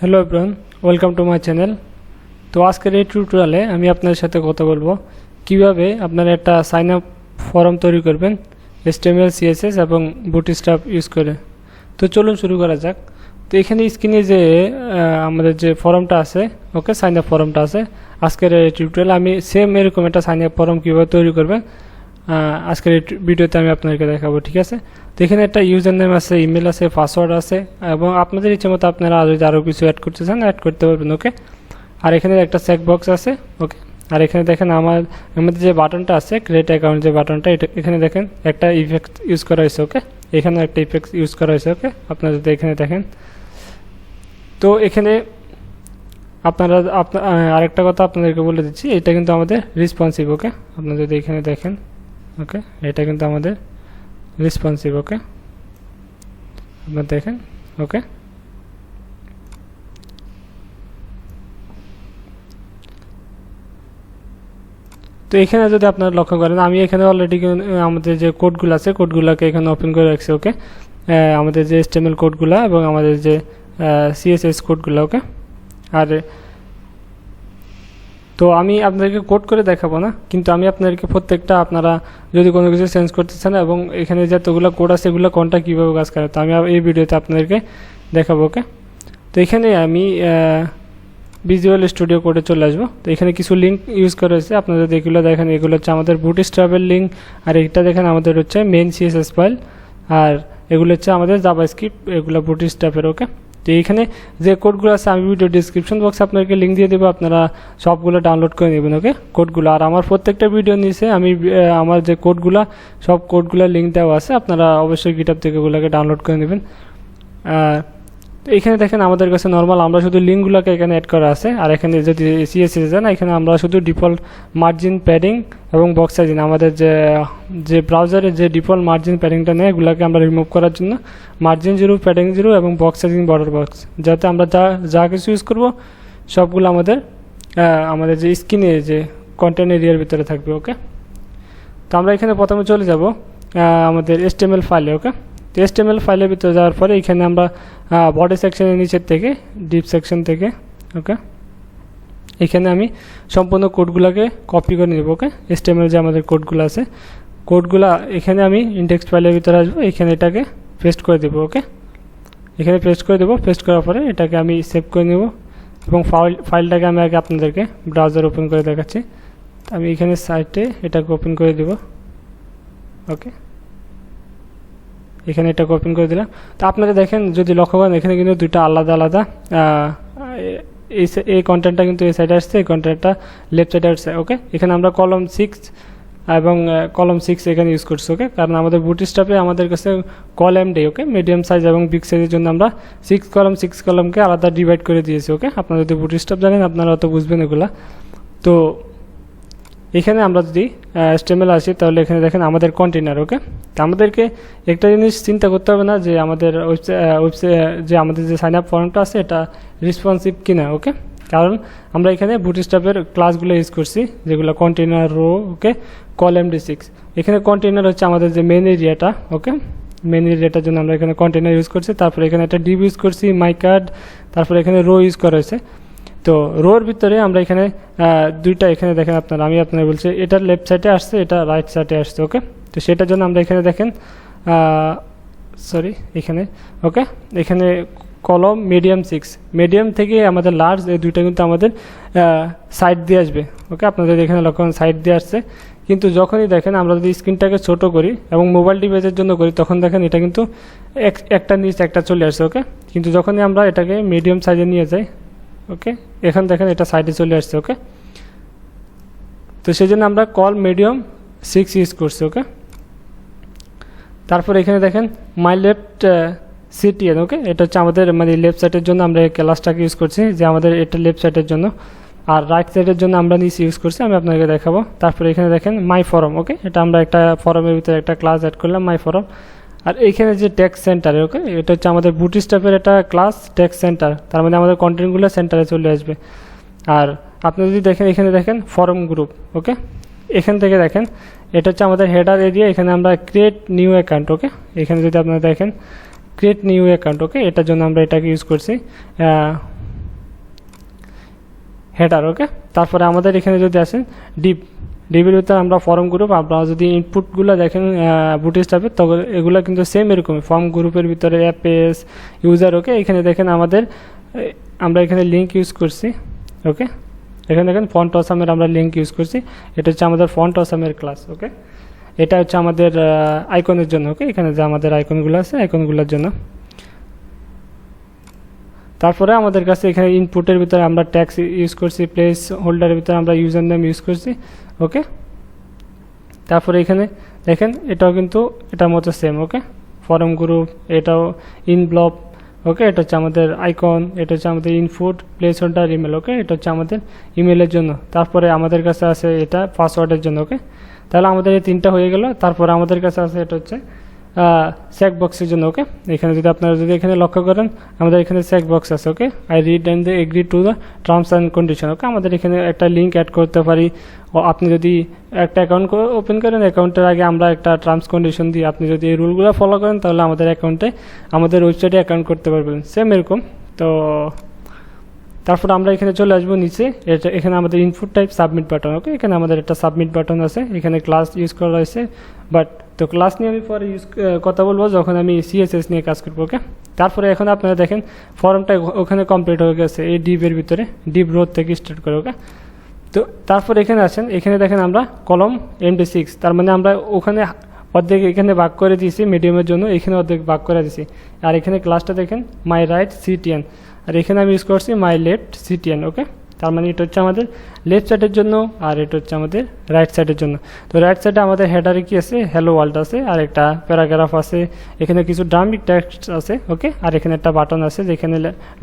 Hello everyone, welcome to my channel. তো আজকের এই টিউটোরিয়ালে আমি আপনাদের সাথে কথা বলবো কিভাবে আপনারা একটা সাইন আপ ফর্ম তৈরি করবেন HTML CSS এবং বুটস্ট্র্যাপ ইউজ করে। তো চলুন শুরু করা যাক। তো এখানে স্ক্রিনে যে আমাদের যে ফর্মটা আছে, ওকে, সাইন আপ ফর্মটা আছে, আজকের এই টিউটোরিয়ালে আমি সেম এরকম একটা সাইন আপ ফর্ম কীভাবে তৈরি করবেন আজকের এই ভিডিওতে আমি আপনাদেরকে দেখাবো, ঠিক আছে। তো এখানে একটা ইউজার নেম আছে, ইমেল আছে, পাসওয়ার্ড আছে এবং আপনাদের ইচ্ছে মতো আপনারা যদি আরও কিছু অ্যাড করতে চান অ্যাড করতে পারবেন, ওকে। আর এখানে একটা চেক বক্স আছে, ওকে। আর এখানে দেখেন আমাদের যে বাটনটা আছে, ক্রিয়েট অ্যাকাউন্ট যে বাটনটা, এটা এখানে দেখেন একটা ইফেক্ট ইউজ করা হয়েছে, ওকে। এখানে একটা ইফেক্ট ইউজ করা হয়েছে, ওকে। আপনারা যদি এখানে দেখেন, তো এখানে আপনারা আরেকটা কথা আপনাদেরকে বলে দিচ্ছি, এটা কিন্তু আমাদের রেসপন্সিভ, ওকে। আপনারা যদি এখানে দেখেন, ওকে, এটা কিন্তু আমাদের রেসপন্সিভ, ওকে, আপনারা দেখেন, ওকে। তো এখানে যদি আপনারা লক্ষ্য করেন, আমি এখানে অলরেডি আমাদের যে কোডগুলো আছে কোডগুলোকে এখানে ওপেন করে রাখছি, ওকে। আমাদের যে HTML কোডগুলো এবং আমাদের যে CSS কোডগুলো, ওকে। আর তো আমি আপনাদেরকে কোড করে দেখাবো না, কিন্তু আমি আপনাদেরকে প্রত্যেকটা আপনারা যদি কোনো কিছু চেঞ্জ করতে চান এবং এখানে যতগুলো কোড আছে এগুলো কোনটা কীভাবে কাজ করে, তো আমি এই ভিডিওতে আপনাদেরকে দেখাবো, ওকে। তো এখানে আমি ভিজুয়াল স্টুডিও কোডে চলে আসবো। তো এখানে কিছু লিঙ্ক ইউজ করা হয়েছে, আপনারা যদি এগুলো দেখেন, এগুলো হচ্ছে আমাদের বুটস্ট্র্যাপের লিঙ্ক, আর এটা দেখেন আমাদের হচ্ছে মেইন CSS ফাইল, আর এগুলো হচ্ছে আমাদের জাভাস্ক্রিপ্ট, এগুলো বুটস্ট্র্যাপের, ওকে। তো এইখানে যে কোডগুলো আছে আমি ভিডিও ডিসক্রিপশন বক্সে আপনাদেরকে লিঙ্ক দিয়ে দেবো, আপনারা সবগুলো ডাউনলোড করে নেবেন, ওকে, কোডগুলো। আর আমার প্রত্যেকটা ভিডিও নিচে আমি আমার যে কোডগুলো সব কোডগুলোর লিঙ্ক দেওয়া আছে, আপনারা অবশ্যই গিটহাব থেকে এগুলোকে ডাউনলোড করে নেবেন। তো এখানে দেখেন আমাদের কাছে নর্মাল আমরা শুধু লিঙ্কগুলোকে এখানে অ্যাড করা আছে, আর এখানে যদি CSS যান এখানে আমরা শুধু ডিফল্ট মার্জিন প্যাডিং এবং বক্স সাইজিং, আমাদের যে ব্রাউজারে যে ডিফল্ট মার্জিন প্যাডিংটা নেয় এগুলোকে আমরা রিমুভ করার জন্য মার্জিন 0, প্যাডিং 0 এবং বক্স সাইজিং বর্ডার বক্স, যাতে আমরা যা কিছু ইউজ করব সবগুলো আমাদের যে স্ক্রিনে যে কন্টেন্ট এরিয়ার ভিতরে থাকবে, ওকে। তো আমরা এখানে প্রথমে চলে যাব আমাদের HTML ফাইলে, ওকে। তো HTML ফাইলের ভিতরে যাওয়ার পরে এখানে আমরা বডি সেকশনের নিচের থেকে ডিপ সেকশন থেকে, ওকে, এখানে আমি সম্পূর্ণ কোডগুলোকে কপি করে নেব, ওকে। HTML যে আমাদের কোডগুলো আছে কোডগুলো এখানে আমি ইনডেক্স ফাইলের ভিতরে আসবো, এখানে এটাকে পেস্ট করে দেবো, ওকে। এখানে পেস্ট করে দেবো, পেস্ট করার পরে এটাকে আমি সেভ করে নেব এবং ফাইলটাকে আমি আগে আপনাদেরকে ব্রাউজার ওপেন করে দেখাচ্ছি। আমি এখানে সাইটে এটাকে ওপেন করে দেব, ওকে। এখানে এটাকে ওপেন করে দিলাম। তো আপনারা দেখেন, যদি লক্ষ্য করেন এখানে কিন্তু দুইটা আলাদা আলাদা এই কন্টেন্টটা কিন্তু এই সাইডে আসছে, এই কন্টেন্টটা লেফট সাইডে আসছে, ওকে। এখানে আমরা কলম 6 এবং কলম 6 এখানে ইউজ করছি, ওকে, কারণ আমাদের বুটস্ট্র্যাপে আমাদের কাছে কলাম ডে, ওকে, মিডিয়াম সাইজ এবং বিগ সাইজের জন্য আমরা 6 কলমকে আলাদা ডিভাইড করে দিয়েছি, ওকে। আপনারা যদি বুটস্ট্র্যাপ জানেন আপনারা অত বুঝবেন এগুলা। তো এখানে আমরা যদি HTML আসি তাহলে এখানে দেখেন আমাদের কন্টেনার, ওকে। তো আমাদেরকে একটা জিনিস চিন্তা করতে হবে না যে আমাদের যে আমাদের যে সাইন আপ ফর্মটা আছে এটা রেসপন্সিভ কিনা, ওকে, কারণ আমরা এখানে বুটস্ট্র্যাপের ক্লাসগুলো ইউজ করছি যেগুলো কন্টেনার, রো, ওকে, কলাম D6। এখানে কন্টেনার হচ্ছে আমাদের যে মেন এরিয়াটা, ওকে, মেন এরিয়াটার জন্য আমরা এখানে কন্টেনার ইউজ করছি, তারপরে এখানে একটা ডিভ ইউজ করছি, মাই কার্ড, তারপরে এখানে রো ইউজ করা হয়েছে। তো রোর ভিতরে আমরা এখানে দুইটা, এখানে দেখেন আপনারা, আমি আপনার বলছি এটা লেফট সাইডে আসছে, এটা রাইট সাইডে আসছে, ওকে। তো সেটার জন্য আমরা এখানে দেখেন এখানে, ওকে, এখানে কলম মিডিয়াম 6, মিডিয়াম থেকে আমাদের লার্জ, এই দুইটা কিন্তু আমাদের সাইড দিয়ে আসবে, ওকে। আপনাদের এখানে লক্ষ্য সাইড দিয়ে আসছে, কিন্তু যখনই দেখেন আমরা যদি স্ক্রিনটাকে ছোট করি এবং মোবাইল ডিভাইসের জন্য করি তখন দেখেন এটা কিন্তু একটা নিচ একটা চলে আসছে, ওকে। কিন্তু যখনই আমরা এটাকে মিডিয়াম সাইজে নিয়ে যাই, ওকে, এখানে দেখেন এটা সাইডে চলে আসছে, ওকে। তো সেই জন্য আমরা কল মিডিয়াম 6 ইউজ করছি, ওকে। তারপর এখানে দেখেন মাই লেফট CTN, ওকে, এটা হচ্ছে আমাদের মানে লেফট সাইডের জন্য আমরা এই ক্লাসটাকে ইউজ করছি, যে আমাদের এটা লেফট সাইডের জন্য, আর রাইট সাইডের জন্য আমরা নিচে ইউজ করছি, আমি আপনাকে দেখাবো। তারপরে এখানে দেখেন মাই ফরম, ওকে, এটা আমরা একটা ফরমের ভিতরে একটা ক্লাস অ্যাড করলাম, মাই ফরম। আর এইখানে যে টেক্সট সেন্টার, ওকে, এটা হচ্ছে আমাদের বুটস্ট্র্যাপের একটা ক্লাস টেক্সট সেন্টার, তার মানে আমাদের কন্টেন্টগুলো সেন্টারে চলে আসবে। আর আপনি যদি দেখেন এখানে দেখেন ফরম গ্রুপ, ওকে, এখান থেকে দেখেন এটা হচ্ছে আমাদের হেডার এরিয়া, এখানে আমরা ক্রিয়েট নিউ অ্যাকাউন্ট, ওকে। এখানে যদি আপনারা দেখেন ক্রিয়েট নিউ অ্যাকাউন্ট, ওকে, এটার জন্য আমরা এটাকে ইউজ করছি। হেডার। ওকে, তারপরে আমাদের এখানে যদি আসেন ডিপের ভিতরে আমরা ফর্ম গ্রুপ, আপনারা যদি ইনপুটগুলো দেখেন বুটস্ট্র্যাপের, তবে এগুলো কিন্তু সেম এরকমই ফর্ম গ্রুপের ভিতরে অ্যাপেস ইউজার। ওকে, এখানে দেখেন আমাদের আমরা এখানে লিঙ্ক ইউজ করছি। ওকে, এখানে দেখেন ফন্ট অসামের আমরা লিঙ্ক ইউজ করছি, এটা হচ্ছে আমাদের ফন্ট অসামের ক্লাস। ওকে, এটা হচ্ছে আমাদের আইকনের জন্য। ওকে, এখানে যে আমাদের আইকনগুলো আছে আইকনগুলোর জন্য। তারপরে আমাদের কাছে এখানে ইনপুটের ভিতরে আমরা ট্যাক্স ইউজ করছি, প্লেস হোল্ডারের ভিতরে আমরা ইউজার নেম ইউজ করছি। ওকে, তারপরে এখানে দেখেন এটাও কিন্তু এটার মতো সেম। ওকে, ফর্ম গ্রুপ, এটাও ইনব্লব। ওকে, এটা হচ্ছে আমাদের আইকন, এটা হচ্ছে আমাদের ইনপুট, প্লেস হোল্ডার, ইমেল। ওকে, এটা হচ্ছে আমাদের ইমেলের জন্য। তারপরে আমাদের কাছে আছে এটা পাসওয়ার্ডের জন্য। ওকে, তাহলে আমাদের এই তিনটা হয়ে গেল। তারপরে আমাদের কাছে আছে এটা হচ্ছে চেক বক্সের জন্য। ওকে, এখানে যদি আপনারা যদি এখানে লক্ষ্য করেন আমাদের এখানে চেক বক্স আছে। Okay, I read and agree to the terms and condition. Okay, আমাদের এখানে একটা লিঙ্ক অ্যাড করতে পারি। আপনি যদি একটা অ্যাকাউন্ট ওপেন করেন, অ্যাকাউন্টের আগে আমরা একটা টার্মস কন্ডিশন দিই, আপনি যদি এই রুলগুলো ফলো করেন তাহলে আমাদের অ্যাকাউন্টে আমাদের ওয়েবসাইটে অ্যাকাউন্ট করতে পারবেন, সেম এরকম। তো তারপর আমরা এখানে চলে আসবো নিচে, এখানে আমাদের ইনপুট টাইপ সাবমিট বাটন। ওকে, এখানে আমাদের একটা সাবমিট বাটন আছে, এখানে ক্লাস ইউজ করা হয়েছে, বাট তো ক্লাস নিয়ে আমি পরে কথা বলবো যখন আমি সিএসএস নিয়ে কাজ করবো। ওকে, তারপরে এখন আপনারা দেখেন ফর্মটা ওখানে কমপ্লিট হয়ে গেছে এই ডিপের ভিতরে, ডিপ রোড থেকে স্টার্ট করে। ওকে, তো তারপর এখানে আসেন, এখানে দেখেন আমরা কলম MD6, তার মানে আমরা ওখানে অর্ধেক এখানে ভাগ করে দিয়েছি মিডিয়ামের জন্য, এখানে অর্ধেক ভাগ করে দিয়েছি। আর এখানে ক্লাসটা দেখেন মাই রাইট CTN, আর এখানে আমি ইউজ করছি মাই লেফট CTN। ওকে, তার মানে এটা হচ্ছে আমাদের লেফট সাইডের জন্য আর এটা হচ্ছে আমাদের রাইট সাইডের জন্য। তো রাইট সাইডে আমাদের হেডারে কি আছে, হ্যালো ওয়ার্ল্ড আছে, আর একটা প্যারাগ্রাফ আছে, এখানে কিছু ড্রামিক টেক্সট আছে। ওকে, আর এখানে একটা বাটন আছে যেখানে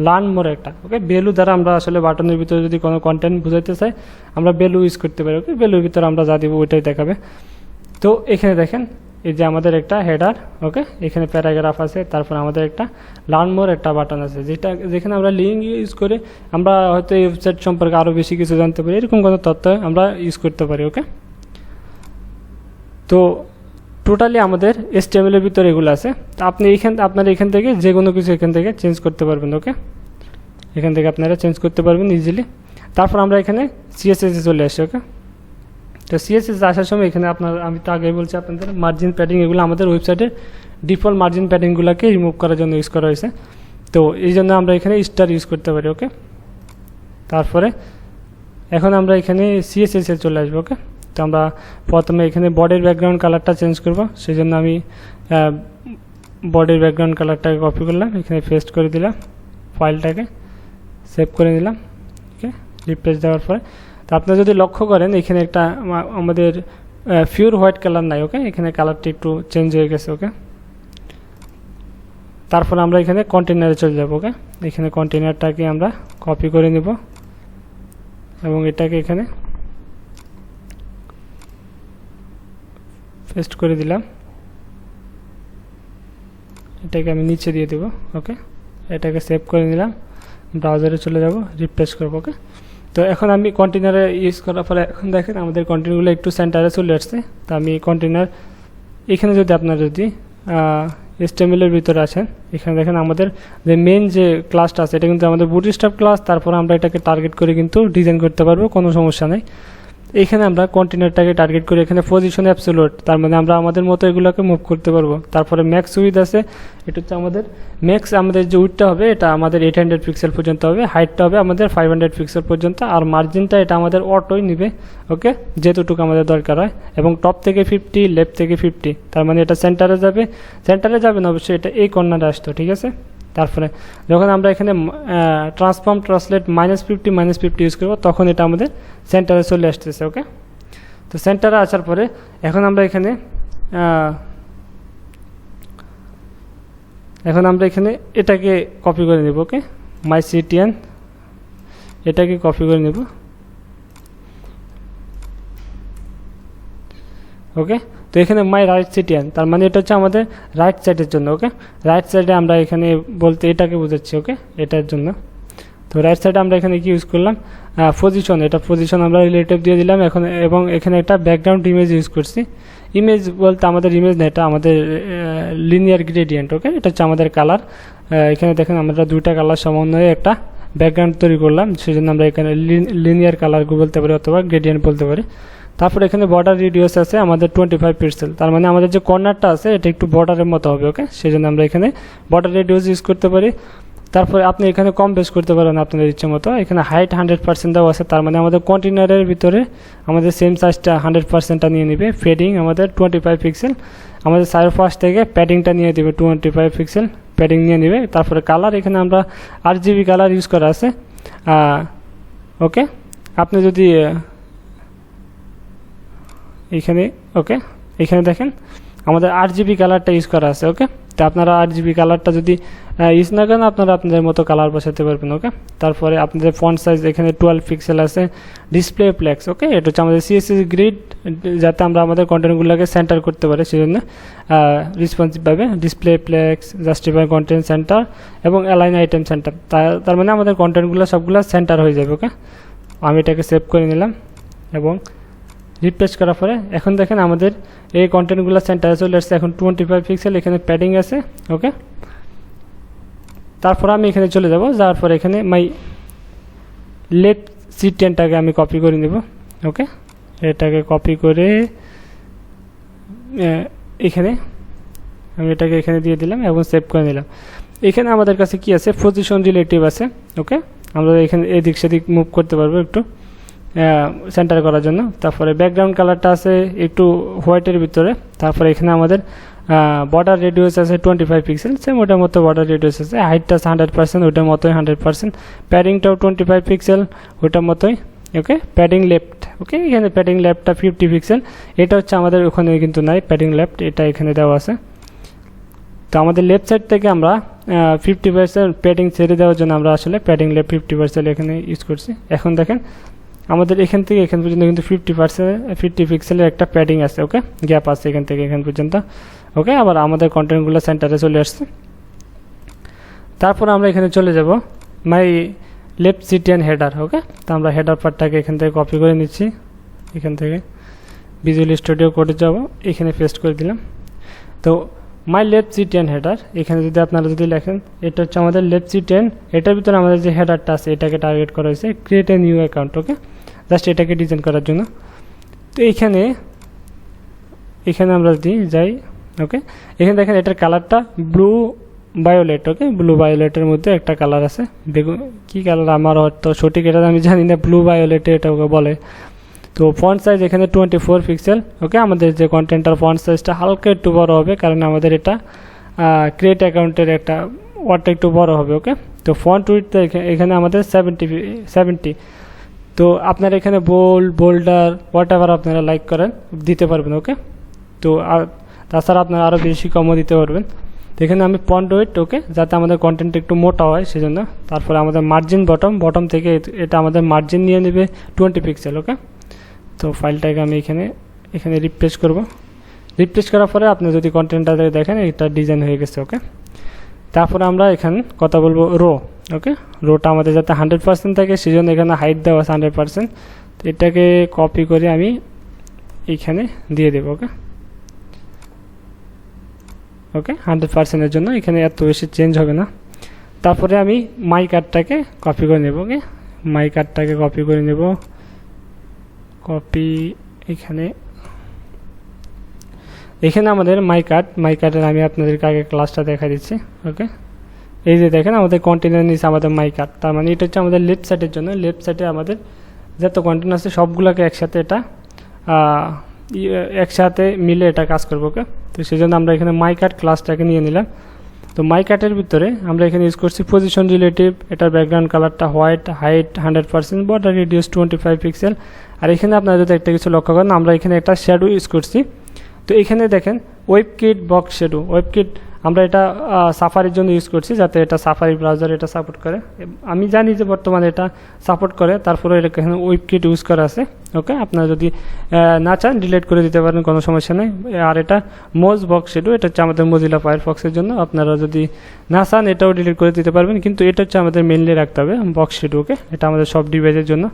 লার্ন মোর একটা। ওকে, বেলু দ্বারা আমরা আসলে বাটনের ভিতরে যদি কোনো কন্টেন্ট বুঝাইতে চাই আমরা বেলু ইউজ করতে পারি। ওকে, বেলুর ভিতরে আমরা যা দিব ওইটাই দেখাবে। তো এখানে দেখেন এই যে আমাদের একটা হেডার। ওকে, এখানে প্যারাগ্রাফ আছে, তারপর আমাদের একটা লার্ন মোর একটা বাটন আছে, যেখানে আমরা লিঙ্ক ইউজ করে আমরা হয়তো এই ওয়েবসাইট সম্পর্কে আরও বেশি কিছু জানতে পারি, এরকম কোনো তথ্য আমরা ইউজ করতে পারি। ওকে, তো টোটালি আমাদের HTML এর ভিতরে এগুলো আছে। তো আপনি আপনারা এখান থেকে যে কোনো কিছু এখান থেকে চেঞ্জ করতে পারবেন। ওকে, এখান থেকে আপনারা চেঞ্জ করতে পারবেন ইজিলি। তারপর আমরা এখানে CSS এ চলে আসি। ওকে, তো CSS আসার সময় এখানে আমি তো আগেই বলছি আপনাদের মার্জিন প্যাডিং, এগুলো আমাদের ওয়েবসাইটের ডিফল্ট মার্জিন প্যাডিংগুলোকে রিমুভ করার জন্য ইউজ করা হয়েছে। তো এই জন্য আমরা এখানে স্টার ইউজ করতে পারি। ওকে, তারপরে এখন আমরা এখানে CSS এ চলে আসবো। ওকে, তো আমরা প্রথমে এখানে বডির ব্যাকগ্রাউন্ড কালারটা চেঞ্জ করব, সেই জন্য আমি বডির ব্যাকগ্রাউন্ড কালারটাকে কপি করলাম, এখানে পেস্ট করে দিলাম, ফাইলটাকে সেভ করে নিলাম। ওকে, রিফ্রেশ দেওয়ার পরে তো আপনারা যদি লক্ষ্য করেন এখানে একটা আমাদের পিওর হোয়াইট কালার নাই। ওকে, এখানে কালারটি একটু চেঞ্জ হয়ে গেছে। ওকে, তারপর আমরা এখানে কন্টেনারে চলে যাব। ওকে, এখানে কন্টেনারটাকে আমরা কপি করে নেব এবং এটাকে এখানে পেস্ট করে দিলাম, এটাকে আমি নিচে দিয়ে দেব। ওকে, এটাকে সেভ করে নিলাম, ব্রাউজারে চলে যাব, রিফ্রেশ করব। ওকে, তো এখন আমি কন্টেনারে ইউজ করার পরে এখন দেখেন আমাদের কন্টেনারগুলো একটু সেন্টারে চলে আসছে। তো আমি কন্টেনার এখানে যদি আপনারা যদি HTML এর ভিতরে আসেন, এখানে দেখেন আমাদের যে মেন যে ক্লাসটা আছে এটা কিন্তু আমাদের বুটস্ট্র্যাপ ক্লাস। তারপর আমরা এটাকে টার্গেট করে কিন্তু ডিজাইন করতে পারবো, কোনো সমস্যা নেই। এখানে আমরা কন্টেনারটাকে টার্গেট করে এখানে পজিশন অ্যাবসলিউট, তার মানে আমরা আমাদের মতো এগুলোকে মুভ করতে পারবো। তারপরে ম্যাক্স উইথ আছে, এটা হচ্ছে আমাদের ম্যাক্স, আমাদের যে উইথটা হবে এটা আমাদের 800 পিক্সেল পর্যন্ত হবে, হাইটটা হবে আমাদের 500 পিক্সেল পর্যন্ত, আর মার্জিনটা এটা আমাদের অটোই নিবে। ওকে, যেতটুকু আমাদের দরকার হয়, এবং টপ থেকে 50, লেফট থেকে 50, তার মানে এটা সেন্টারে যাবে না অবশ্যই, এটা এই কর্নারে আসতো। ঠিক আছে, তারপরে যখন আমরা এখানে ট্রান্সফর্ম ট্রান্সলেট -50 ইউজ করবো তখন এটা আমাদের সেন্টারে চলে আসতেছে। ওকে, তো সেন্টারে আসার পরে এখন আমরা এখানে এটাকে কপি করে নেব। ওকে, মাই CTN এটাকে কপি করে নেব। ওকে, তো এখানে মাই রাইট CTN, তার মানে এটা হচ্ছে আমাদের রাইট সাইডের জন্য। ওকে, রাইট সাইডে আমরা এখানে বলতে এটাকে বোঝাচ্ছি। ওকে, এটার জন্য। তো রাইট সাইডে আমরা এখানে কি ইউজ করলাম, পজিশন, এটা পজিশন আমরা রিলেটিভ দিয়ে দিলাম এখন, এবং এখানে একটা ব্যাকগ্রাউন্ড ইমেজ ইউজ করছি। ইমেজ বলতে আমাদের ইমেজ না, এটা আমাদের লিনিয়ার গ্রেডিয়েন্ট। ওকে, এটা হচ্ছে আমাদের কালার। এখানে দেখেন আমরা দুইটা কালার সমন্বয়ে একটা ব্যাকগ্রাউন্ড তৈরি করলাম, সেজন্য আমরা এখানে লিনিয়ার কালার বলতে পারি অথবা গ্রেডিয়েন্ট বলতে পারি। তারপর এখানে বর্ডার রেডিয়াস আছে আমাদের 25 পিক্সেল, তার মানে আমাদের যে কর্নারটা আছে এটা একটু বর্ডারের মতো হবে। ওকে, সেজন্য আমরা এখানে বর্ডার রেডিয়াস ইউজ করতে পারি। তারপরে আপনি এখানে কম বেশ করতে পারেন আপনাদের ইচ্ছে মতো। এখানে হাইট 100% দেওয়া আছে, তার মানে আমাদের কন্টেনারের ভিতরে আমাদের সেম সাইজটা 100%টা নিয়ে নেবে। ফেডিং আমাদের 25 পিক্সেল, আমাদের সারফাস থেকে প্যাডিংটা নিয়ে দেবে 25 পিক্সেল প্যাডিং নিয়ে নেবে। তারপরে কালার এখানে আমরা RGB কালার ইউজ করা আছে। ওকে, আপনি যদি এখানে এখানে দেখেন আমাদের RGB কালারটা ইউজ করা আছে। ওকে, তো আপনারা RGB কালারটা যদি ইউজ না করেন আপনারা আপনাদের মতো কালার বসাতে পারবেন। ওকে, তারপরে আপনাদের ফন্ট সাইজ এখানে 12 পিক্সেল আছে। ডিসপ্লে ফ্লেক্স, ওকে, এটা হচ্ছে আমাদের CSS গ্রিড, যাতে আমরা আমাদের কন্টেন্টগুলোকে সেন্টার করতে পারি সেজন্য রেসপন্সিভভাবে display flex, justify content centre এবং অ্যালাইন আইটেম সেন্টার, তার মানে আমাদের কন্টেন্টগুলো সবগুলো সেন্টার হয়ে যাবে। ওকে, আমি এটাকে সেভ করে নিলাম এবং রিফ্রেশ করার পরে এখন দেখেন আমাদের এই কন্টেন্টগুলো সেন্টারে চলে আসছে। এখন 25 পিক্সেল এখানে প্যাডিং আছে। ওকে, তারপর আমি এখানে চলে যাব, যাওয়ার পরে এখানে মাই লেফট C10টাকে আমি কপি করে নেব। ওকে, এটাকে কপি করে এখানে আমি এটাকে এখানে দিয়ে দিলাম এবং সেভ করে নিলাম। এখানে আমাদের কাছে কি আছে, পজিশন রিলেটিভ আছে। ওকে, আমরা এখানে এদিক সেদিক মুভ করতে পারবো একটু সেন্টার করার জন্য। তারপরে ব্যাকগ্রাউন্ড কালারটা আছে একটু হোয়াইটের ভিতরে। তারপরে এখানে আমাদের বর্ডার রেডিয়াস আছে 25 পিক্সেল, সেম ওটার মতো বর্ডার রেডিয়াস আছে। হাইটটা আছে 100%, ওটার মতোই 100%। প্যাডিংটাও 25 পিক্সেল, ওটার মতোই। ওকে, প্যাডিং লেফট, ওকে, এখানে প্যাডিং লেফটটা 50 পিক্সেল। এটা হচ্ছে আমাদের ওখানে কিন্তু নাই প্যাডিং লেফট, এটা এখানে দেওয়া আছে। তো আমাদের লেফট সাইড থেকে আমরা 50% প্যাডিং ছেড়ে দেওয়ার জন্য আমরা আসলে প্যাডিং লেফট 50% এখানে ইউজ করছি। এখন দেখেন আমাদের এখান থেকে এখান পর্যন্ত কিন্তু 50 পিক্সেলের একটা প্যাডিং আছে। ওকে, গ্যাপ আছে এখান থেকে এখান পর্যন্ত। ওকে, আবার আমাদের কন্টেন্টগুলো সেন্টারে চলে আসছে। তারপর আমরা এখানে চলে যাব মাই লেফট C10 হেডার। ওকে, তো আমরা হেডার পার্টটাকে এখান থেকে কপি করে নিচ্ছি, এখান থেকে ভিজুয়াল স্টুডিও কোডে যাব, এখানে পেস্ট করে দিলাম। তো মাই লেফট C10 হেডার, এখানে যদি আপনারা যদি লেখেন এটা হচ্ছে আমাদের লেফট C10, এটার ভিতরে আমাদের যে হেডারটা আছে এটাকে টার্গেট করা হয়েছে create a new account. Okay, just এটাকে ডিজাইন করার জন্য। তো এখানে আমরা যদি যাই, ওকে, এখানে দেখেন এটার কালারটা ব্লু ভায়োলেট। ওকে, ব্লু ভায়োলেটের মধ্যে একটা কালার আছে, বেগুন কি কালার আমার হয়তো সঠিক এটা আমি জানি না, ব্লু ভায়োলেটে এটা ওকে বলে। তো ফন্ট সাইজ এখানে 24 পিক্সেল। ওকে, আমাদের যে কন্টেন্টটার ফন্ট সাইজটা হালকা একটু বড় হবে, কারণ আমাদের এটা ক্রিয়েট অ্যাকাউন্টের একটা ওয়ার্ডটা একটু বড় হবে। ওকে, তো ফন্ট উইডথ এখানে আমাদের 70। তো আপনারা এখানে বোল্ডার হোয়াট এভার আপনারা লাইক করেন দিতে পারবেন। ওকে, তো তাছাড়া আপনারা আরও বেশি কমও দিতে পারবেন। তো এখানে আমি ফন্ট উইডথ, ওকে, যাতে আমাদের কন্টেন্টটা একটু মোটা হয় সেজন্য। তারপরে আমাদের মার্জিন বটম থেকে এটা আমাদের মার্জিন নিয়ে নেবে 20 পিক্সেল। ওকে, তো ফাইলটাকে আমি এখানে রিফ্রেশ করব। রিফ্রেশ করার পরে আপনি যদি কন্টেন্টটা দেখেন এটা ডিজাইন হয়ে গেছে। ওকে, তারপরে আমরা এখানে কথা বলবো রো। ওকে, রোটা আমাদের যাতে 100% থাকে সেজন্য এখানে হাইট দেওয়া আছে 100%। তো এটাকে কপি করে আমি এইখানে দিয়ে দেবো। ওকে, 100%-এর জন্য এখানে এত বেশি চেঞ্জ হবে না। তারপরে আমি মাই কার্ডটাকে কপি করে নেব। ওকে, মাই কার্ডটাকে কপি করে নেব, কপি এখানে আমাদের মাই কার্ডের আমি আপনাদেরকে আগে ক্লাসটা দেখা দিচ্ছি। ওকে, এই যে দেখেন আমাদের কন্টেনার নিচে আমাদের মাই কার্ড, তার মানে এটা হচ্ছে আমাদের লেফট সাইডের জন্য। লেফট সাইডে আমাদের যত কন্টেন্ট আছে সবগুলোকে একসাথে একসাথে মিলে এটা কাজ করবো। ওকে, তো সেই জন্য আমরা এখানে মাই কার্ড ক্লাসটাকে নিয়ে নিলাম। তো মাই কার্ডের ভিতরে আমরা এখানে ইউজ করছি পজিশন রিলেটিভ, এটার ব্যাকগ্রাউন্ড কালারটা white, height 100%, border radius 25 pixel. আর এখানে আপনারা যদি একটা কিছু লক্ষ্য করেন আমরা এখানে একটা শ্যাডো ইউজ করছি। তো এখানে দেখেন ওয়েবকিট বক্স শ্যাডো, ওয়েবকিট আমরা এটা সাফারির জন্য ইউজ করছি, যাতে এটা সাফারি ব্রাউজার এটা সাপোর্ট করে। আমি জানি যে বর্তমানে এটা সাপোর্ট করে, তারপরে এখানে ওয়েবকিট ইউজ করা আছে। ওকে, আপনারা যদি না চান ডিলিট করে দিতে পারেন, কোনো সমস্যা নেই। আর এটা মোজ বক্স শ্যাডো, এটা হচ্ছে আমাদের মজিলা ফায়ারফক্সের জন্য। আপনারা যদি না চান এটাও ডিলিট করে দিতে পারবেন, কিন্তু এটা হচ্ছে আমাদের মেনলি রাখতে হবে বক্স শ্যাডো। ওকে, এটা আমাদের সব ডিভাইসের জন্য।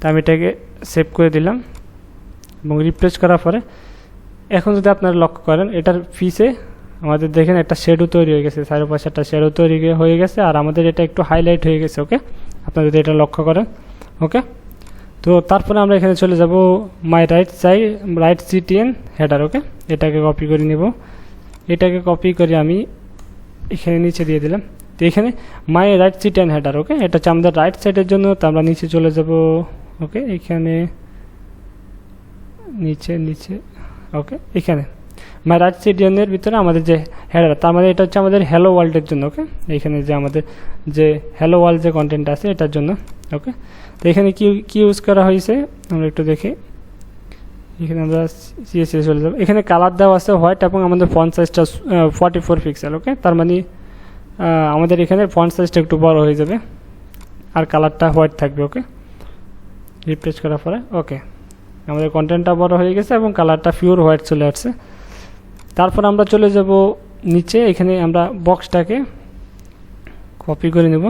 তা আমি এটাকে সেভ করে দিলাম এবং রিফ্রেশ করার পরে এখন যদি আপনারা লক্ষ্য করেন এটার ফিসে আমাদের দেখেন একটা শ্যাডো তৈরি হয়ে গেছে, চারপাশে একটা শ্যাডো তৈরি হয়ে গেছে, আর আমাদের এটা একটু হাইলাইট হয়ে গেছে। ওকে, আপনারা যদি এটা লক্ষ্য করেন। ওকে, তো তারপরে আমরা এখানে চলে যাব মাই রাইট সিটিএন হেডার। ওকে, এটাকে কপি করে নিব, এটাকে কপি করে আমি এখানে নিচে দিয়ে দিলাম। তো এখানে মাই রাইট সিটিএন হেডার। ওকে, এটা হচ্ছে আমাদের রাইট সাইডের জন্য, তো আমরা নিচে চলে যাব। ওকে, এখানে নিচে ওকে, এখানে মাই রাইট সিটিএনের ভিতরে আমাদের যে হেডার, তার মানে এটা হচ্ছে আমাদের হ্যালো ওয়ার্ল্ডের জন্য। ওকে, এখানে যে আমাদের যে হ্যালো ওয়ার্ল্ড যে কন্টেন্ট আছে এটার জন্য। ওকে, তো এখানে কি ইউজ করা হয়েছে আমরা একটু দেখি। এখানে আমরা সিএসএস চলে যাব। এখানে কালার দেওয়া আছে হোয়াইট এবং আমাদের ফন্ট সাইজটা 44 পিক্সেল। ওকে, তার মানে আমাদের এখানে ফন্ট সাইজটা একটু বড় হয়ে যাবে আর কালারটা হোয়াইট থাকবে। ওকে, রিফ্রেশ করার পরে ওকে, আমাদের কন্টেন্টটা বড় হয়ে গেছে এবং কালারটা পিওর হোয়াইট চলে আসছে। তারপর আমরা চলে যাব নিচে, এখানে আমরা বক্সটাকে কপি করে নেব,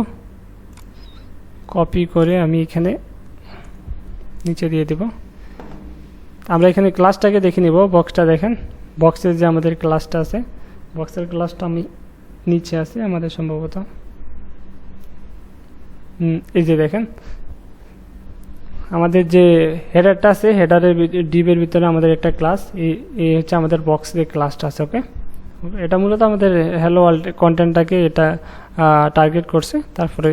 কপি করে আমি এখানে নিচে দিয়ে দেব। আমরা এখানে ক্লাসটাকে দেখে নিব। বক্সটা দেখেন, বক্সের যে আমাদের ক্লাসটা আছে, বক্সের ক্লাসটা আমি নিচে আছে আমাদের সম্ভবত, এই যে দেখেন আমাদের যে হেডারটা আছে, হেডারের ডিবের ভিতরে আমাদের একটা ক্লাস, এই হচ্ছে আমাদের বক্সের ক্লাসটা আছে। ওকে, এটা মূলত আমাদের হ্যালো ওয়ার্ল্ড কন্টেন্টটাকে এটা টার্গেট করছে। তারপরে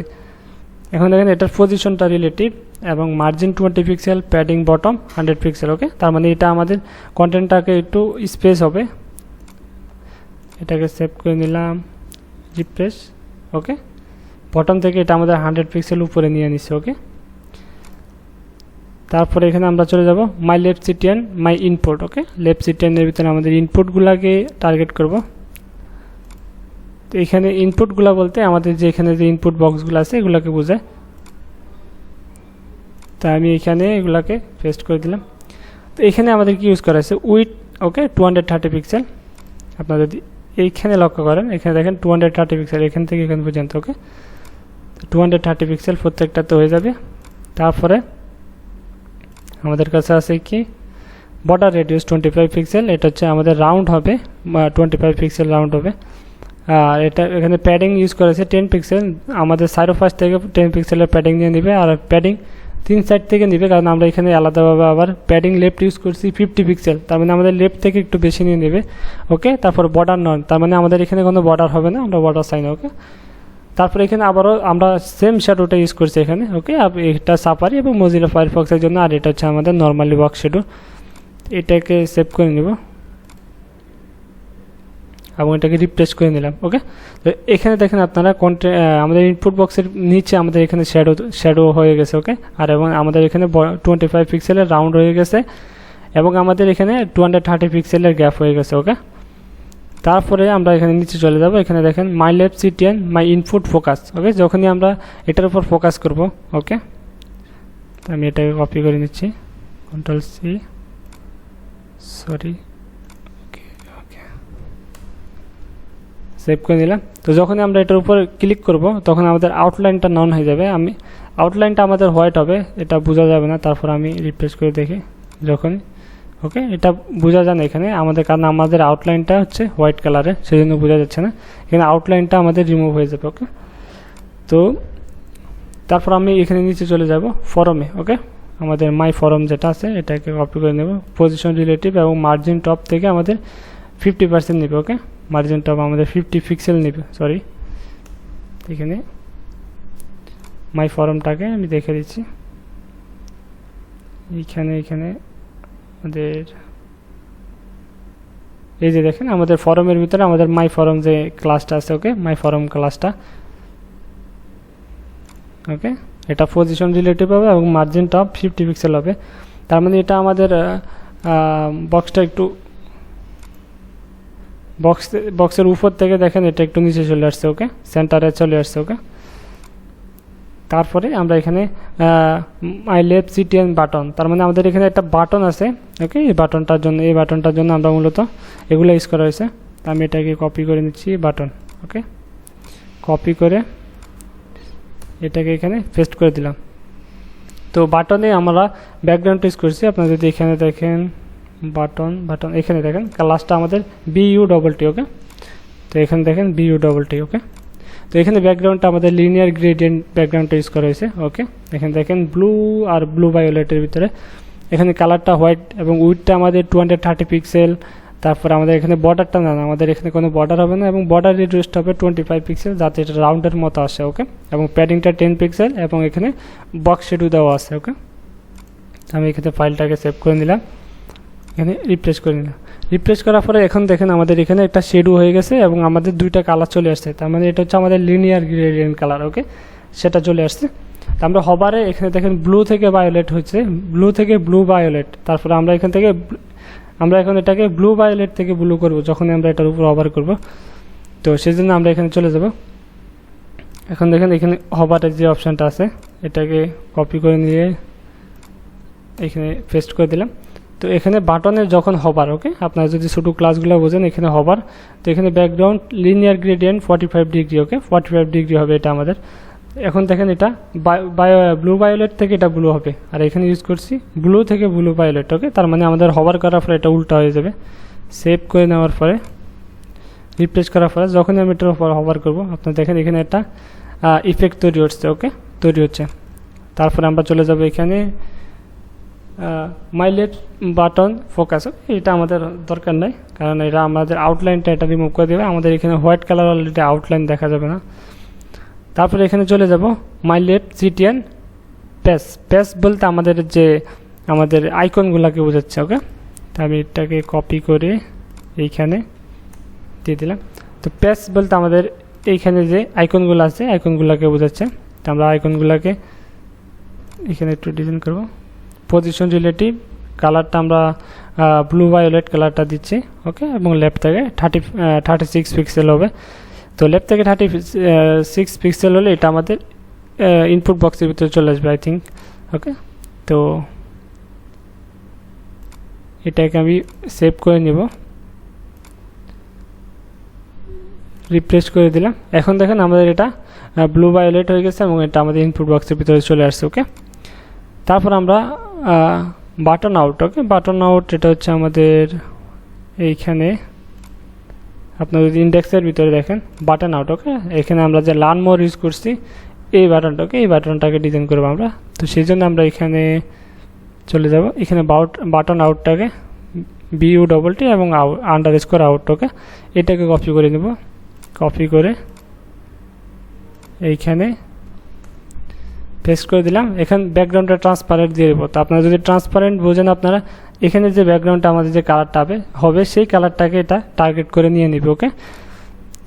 এখন দেখেন এটার পজিশনটা রিলেটিভ এবং margin 20 pixel, padding bottom 100 pixel. Okay, তার মানে এটা আমাদের কন্টেন্টটাকে একটু স্পেস হবে। এটাকে সেভ করে নিলাম, রিফ্রেশ। ওকে, বটম থেকে এটা আমাদের 100 পিক্সেল উপরে নিয়ে নিচ্ছে। ওকে, তারপরে এখানে আমরা চলে যাব my left CTN my input. Okay, left সিটিএনের ভিতরে আমাদের ইনপুটগুলোকে টার্গেট করব। তো এখানে ইনপুটগুলো বলতে আমাদের যে এখানে যে ইনপুট বক্সগুলো আছে এগুলোকে বোঝায়। তো আমি এখানে এগুলাকে পেস্ট করে দিলাম। তো এখানে আমাদের কি ইউজ করা আছে উইথ। Okay, 230 pixel. আপনারা যদি এইখানে লক্ষ্য করেন, এখানে দেখেন 230 পিক্সেল এখান থেকে এখান পর্যন্ত। ওকে, 230 পিক্সেল প্রত্যেকটাতে হয়ে যাবে। তারপরে আমাদের কাছে আছে কি বর্ডার রেডিয়াস 25 পিক্সেল, এটা হচ্ছে আমাদের রাউন্ড হবে, 25 পিক্সেল রাউন্ড হবে। আর এটা এখানে প্যাডিং ইউজ করেছে 10 পিক্সেল, আমাদের সাইডোফাস থেকে 10 পিক্সেলের প্যাডিং নিয়ে নেবে, আর প্যাডিং 3 সাইড থেকে নেবে, কারণ আমরা এখানে আলাদাভাবে আবার প্যাডিং লেফট ইউজ করছি 50 পিক্সেল, তার মানে আমাদের লেফট থেকে একটু বেশি নিয়ে নেবে। ওকে, তারপর বর্ডার নন, তার মানে আমাদের এখানে কোনো বর্ডার হবে না, আমরা বর্ডার চাই না। ওকে, তারপরে এখানে আবারও আমরা সেম শ্যাডোটা ইউজ করছি এখানে। ওকে, এটা সাফারি এবং মজিলা ফায়ারফক্সের জন্য, আর এটা হচ্ছে আমাদের নর্মালি বক্স শ্যাডো। এটাকে সেভ করে নিব এবং এটাকে রিপ্লেস করে নিলাম। ওকে, তো এখানে দেখেন আপনারা আমাদের ইনপুট বক্সের নিচে আমাদের এখানে শ্যাডো হয়ে গেছে। ওকে, আর এবং আমাদের এখানে 25 পিক্সেলের রাউন্ড হয়ে গেছে এবং আমাদের এখানে 230 পিক্সেলের গ্যাপ হয়ে গেছে। ওকে, তারপরে আমরা এখানে নিচে চলে যাব। এখানে দেখেন my left CTN my input focus. Okay, যখনই আমরা এটার উপর ফোকাস করব। ওকে, তো আমি এটাকে কপি করে নিচ্ছি, Ctrl+C, সরি, ওকে, সেভ করে নিলাম। তো যখনই আমরা এটার উপর ক্লিক করব তখন আমাদের আউটলাইনটা নন হয়ে যাবে। আউটলাইনটা আমাদের হোয়াইট হবে, এটা বোঝা যাবে না। তারপর আমি রিফ্রেশ করে দেখি যখন। ওকে, এটা বোঝা যায় না এখানে আমাদের, কারণ আমাদের আউটলাইনটা হচ্ছে হোয়াইট কালারের, সেই জন্য বোঝা যাচ্ছে না। এখানে আউটলাইনটা আমাদের রিমুভ হয়ে যাবে। ওকে, তো তারপর আমি এখানে নিচে চলে যাব ফরমে। ওকে, আমাদের মাই ফরম যেটা আছে এটাকে কপি করে নেব, পজিশন রিলেটিভ এবং মার্জিন টপ থেকে আমাদের 50% নেবে। ওকে, মার্জিন টপ আমাদের 50 পিক্সেল নেবে, সরি। এখানে মাই ফরমটাকে আমি দেখে দিচ্ছি। এখানে আমাদের এই যে দেখেন আমাদের ফরমের ভিতরে আমাদের মাই ফরম যে ক্লাসটা আছে। ওকে, মাই ফরম ক্লাসটা। ওকে, এটা পজিশন রিলেটিভ হবে এবং মার্জিন টপ 50 পিক্সেল হবে। তার মানে এটা আমাদের বক্সটা একটু বক্সের উপর থেকে দেখেন এটা একটু নিচে চলে আসছে। ওকে, সেন্টারে চলে আসছে। ওকে, তারপরে আমরা এখানে মাই লেফট সিটিএন বাটন, তার মানে আমাদের এখানে একটা বাটন আছে। ওকে, এই বাটনটার জন্য আমরা মূলত এগুলো ইউজ করা হয়েছে। আমি এটাকে কপি করে নিচ্ছি বাটন। ওকে, কপি করে এটাকে এখানে পেস্ট করে দিলাম। তো বাটনে আমরা ব্যাকগ্রাউন্ড ইউজ করছি। আপনারা যদি এখানে দেখেন বাটন এখানে দেখেন ক্লাসটা আমাদের BUTT। ওকে, তো এখানে দেখেন BUT, ওকে। তো এখানে ব্যাকগ্রাউন্ডটা আমাদের লিনিয়ার গ্রেডিয়েন্ট ব্যাকগ্রাউন্ডটা ইউজ করা হয়েছে, ওকে। এখানে দেখেন ব্লু আর ব্লু ভায়োলেটের ভিতরে, এখানে কালারটা হোয়াইট এবং উইডটা আমাদের 230 পিক্সেল। তারপর আমাদের এখানে বর্ডারটা না, আমাদের এখানে কোনো বর্ডার হবে না, এবং বর্ডার রিডিউসড হবে 25 পিক্সেল, যাতে এটা রাউন্ডের মতো আসে, ওকে। এবং প্যাডিংটা 10 পিক্সেল, এবং এখানে বক্স শেডো দেওয়া আছে, ওকে। আমি এখানে ফাইলটাকে সেভ করে নিলাম, এখানে রিপ্লেস করে নিলাম। রিপ্লেস করার পরে এখন দেখেন আমাদের এখানে একটা শেডো হয়ে গেছে, এবং আমাদের দুইটা কালার চলে আসছে। তার মানে এটা হচ্ছে আমাদের লিনিয়ার গ্রেডিয়েন্ট কালার, ওকে, সেটা চলে আসছে। তো আমরা হবারে এখানে দেখেন ব্লু থেকে ভায়োলেট হচ্ছে, ব্লু থেকে ব্লু ভায়োলেট। তারপরে আমরা এখান থেকে আমরা এখন এটাকে ব্লু ভায়োলেট থেকে ব্লু করব যখন আমরা এটার উপর হবার করব। তো সেই জন্য আমরা এখানে চলে যাব। এখন দেখেন এখানে হবারের যে অপশানটা আছে, এটাকে কপি করে নিয়ে এখানে পেস্ট করে দিলাম। তো এখানে বাটনের যখন হবার, ওকে, আপনারা যদি ছোটো ক্লাসগুলো বোঝেন, এখানে হবার। তো এখানে ব্যাকগ্রাউন্ড লিনিয়ার গ্রেডিয়েন্ট 45 ডিগ্রি, ওকে, 45 ডিগ্রি হবে এটা আমাদের। এখন দেখেন এটা ব্লু ভায়োলেট থেকে এটা ব্লু হবে, আর এখানে ইউজ করছি ব্লু থেকে ব্লু ভায়োলেট, ওকে। তার মানে আমাদের হবার করার পরে এটা উল্টা হয়ে যাবে। সেভ করে নেওয়ার পরে রিপ্লেস করার পরে যখন আমি এটার উপর হবার করবো, আপনারা দেখেন এখানে একটা ইফেক্ট তৈরি হচ্ছে, ওকে, তৈরি হচ্ছে। তারপরে আমরা চলে যাব এখানে মাইলেট বাটন ফোকাস, এটা আমাদের দরকার নাই, কারণ এটা আমাদের আউটলাইনটা এটা রিমুভ করে দেবে। আমাদের এখানে হোয়াইট কালার অলরেডি আউটলাইন দেখা যাবে না। তারপরে এখানে চলে যাব মাইলেট জিটিএন প্যাস বলতে আমাদের যে আমাদের আইকনগুলোকে বোঝাচ্ছে, ওকে। তো আমি এটাকে কপি করে এইখানে দিয়ে দিলাম। তো প্যাস বলতে আমাদের এইখানে যে আইকনগুলো আছে আইকনগুলোকে বোঝাচ্ছে। তো আমরা আইকনগুলোকে এখানে একটু ডিজাইন করব। পজিশন রিলেটিভ কালারটা আমরা ব্লু ভায়োলেট কালারটা দিচ্ছি, ওকে। এবং লেফট থেকে 36 পিক্সেল হবে। তো লেফট থেকে 36 পিক্সেল হলে এটা আমাদের ইনপুট বক্সের ভিতরে চলে আসবে, আই থিঙ্ক, ওকে। তো এটাকে আমি সেভ করে নিব, রিপ্লেস করে দিলাম। এখন দেখেন আমাদের এটা ব্লু ভায়োলেট হয়ে গেছে, এবং এটা আমাদের ইনপুট বক্সের ভিতরে চলে আসছে, ওকে। তারপর আমরা বাটন আউট, ওকে, বাটন আউট এটা হচ্ছে আমাদের এইখানে আপনারা যদি ইন্ডেক্সের ভিতরে দেখেন বাটন আউট, ওকে। এখানে আমরা যে লার্ন মোর ইউজ করছি এই বাটনটাকে, এই বাটনটাকে ডিজাইন করবো আমরা। তো সেই জন্য আমরা এখানে চলে যাব, এখানে বাটন আউটটাকে BUT এবং আন্ডারস্কোর আউট, ওকে, এটাকে কপি করে নেব। কপি করে এইখানে পেস্ট করে দিলাম। এখানে ব্যাকগ্রাউন্ডটা ট্রান্সপারেন্ট দিয়ে দেবো। তো আপনারা যদি ট্রান্সপারেন্ট বোঝেন, আপনারা এখানে যে ব্যাকগ্রাউন্ডটা আমাদের যে কালারটা হবে সেই কালারটাকে এটা টার্গেট করে নিয়ে নেবে, ওকে।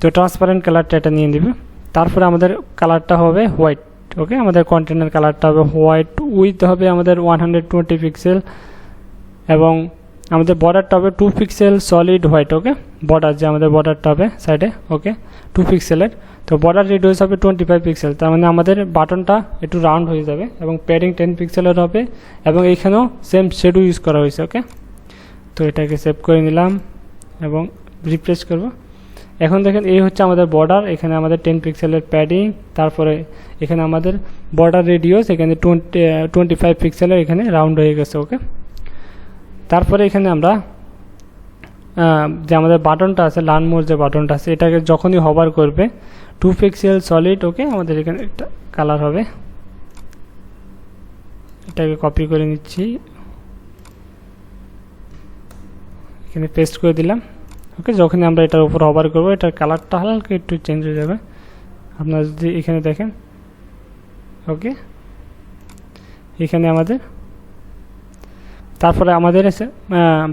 তো ট্রান্সপারেন্ট কালারটা এটা নিয়ে নেবে। তারপরে আমাদের কালারটা হবে হোয়াইট, ওকে। আমাদের কন্টেনার কালারটা হবে হোয়াইট, উইথ হবে আমাদের 120 পিক্সেল, এবং আমাদের বর্ডারটা হবে 2 পিক্সেল সলিড হোয়াইট, ওকে। বর্ডার যে আমাদের বর্ডারটা হবে সাইডে, ওকে, 2 পিক্সেলের। তো বর্ডার রেডিউস হবে 25 পিক্সেল, তার মানে আমাদের বাটনটা একটু রাউন্ড হয়ে যাবে, এবং প্যাডিং 10 পিক্সেলের হবে, এবং এইখানেও সেম শেডো ইউজ করা হয়েছে, ওকে। তো এটাকে সেভ করে নিলাম এবং রিপ্লেস করব। এখন দেখেন এই হচ্ছে আমাদের বর্ডার, এখানে আমাদের 10 পিক্সেলের প্যাডিং, তারপরে এখানে আমাদের বর্ডার রেডিউস এখানে 25 পিক্সেলের এখানে রাউন্ড হয়ে গেছে, ওকে। তারপরে এখানে আমরা যে আমাদের বাটনটা আছে লার্ন মোর যে বাটনটা আছে, এটাকে যখনই হবার করবে 2 পিক্সেল সলিড, ওকে, আমাদের এখানে একটা কালার হবে। এটাকে কপি করে নিচ্ছি, এখানে পেস্ট করে দিলাম, ওকে। যখনই আমরা এটার উপর হবার করবো এটার কালারটা হালকা একটু চেঞ্জ হয়ে যাবে, আপনারা যদি এখানে দেখেন, ওকে। এখানে আমাদের তারপরে আমাদের আছে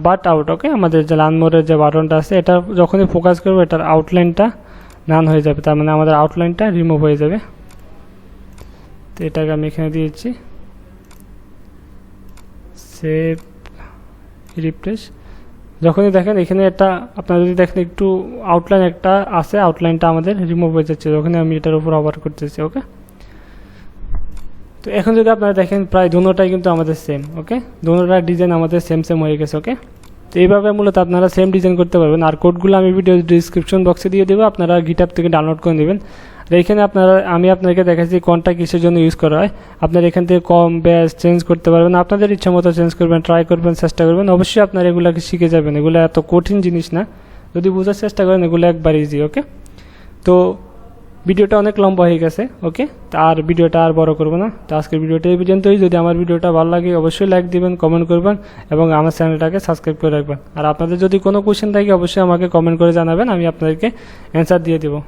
বাট আউট, ওকে। আমাদের যে লার্ন মোরের যে বাটনটা আছে এটা যখনই ফোকাস করবো এটার আউটলাইনটা নান হয়ে যাবে, তার মানে আমাদের আউটলাইনটা রিমুভ হয়ে যাবে। তো এটাকে আমি এখানে দিয়েছি, সেভ, রিপ্লেস। যখনই দেখেন এখানে এটা আপনারা যদি দেখেন একটু আউটলাইন একটা আছে, আউটলাইনটা আমাদের রিমুভ হয়ে যাচ্ছে যখনই আমি এটার উপর ওভার করতেছি, ওকে। তো এখন যদি আপনারা দেখেন প্রায় দুটোটাই কিন্তু আমাদের সেম, ওকে, দুটোটা ডিজাইন আমাদের সেম হয়ে গেছে, ওকে। তো এইভাবে মূলত আপনারা সেম ডিজাইন করতে পারবেন। আর কোডগুলো আমি ভিডিও ডিসক্রিপশন বক্সে দিয়ে দেবো, আপনারা গিটহাব থেকে ডাউনলোড করে নেবেন। আর এখানে আমি আপনাকে দেখাচ্ছি কোনটা কিসের জন্য ইউজ করা হয়। আপনারা এখান থেকে কম বেশ চেঞ্জ করতে পারবেন, আপনাদের ইচ্ছা মতো চেঞ্জ করবেন, ট্রাই করবেন, চেষ্টা করবেন। অবশ্যই আপনারা এগুলোকে শিখে যাবেন, এগুলো এত কঠিন জিনিস না, যদি বোঝার চেষ্টা করেন এগুলো একবার ইজি। ওকে, তো ভিডিওটা অনেক লম্বা হয়ে গেছে। ওকে, আর ভিডিওটা আর বড় করবো না। তো আজকের ভিডিওটা এই পর্যন্তই। যদি আমার ভিডিওটা ভালো লাগে অবশ্যই লাইক দিবেন, কমেন্ট করবেন এবং আমার চ্যানেলটাকে সাবস্ক্রাইব করে রাখবেন। আর আপনাদের যদি কোনো কোয়েশ্চেন থাকে অবশ্যই আমাকে কমেন্ট করে জানাবেন, আমি আপনাদেরকে অ্যান্সার দিয়ে দেবো।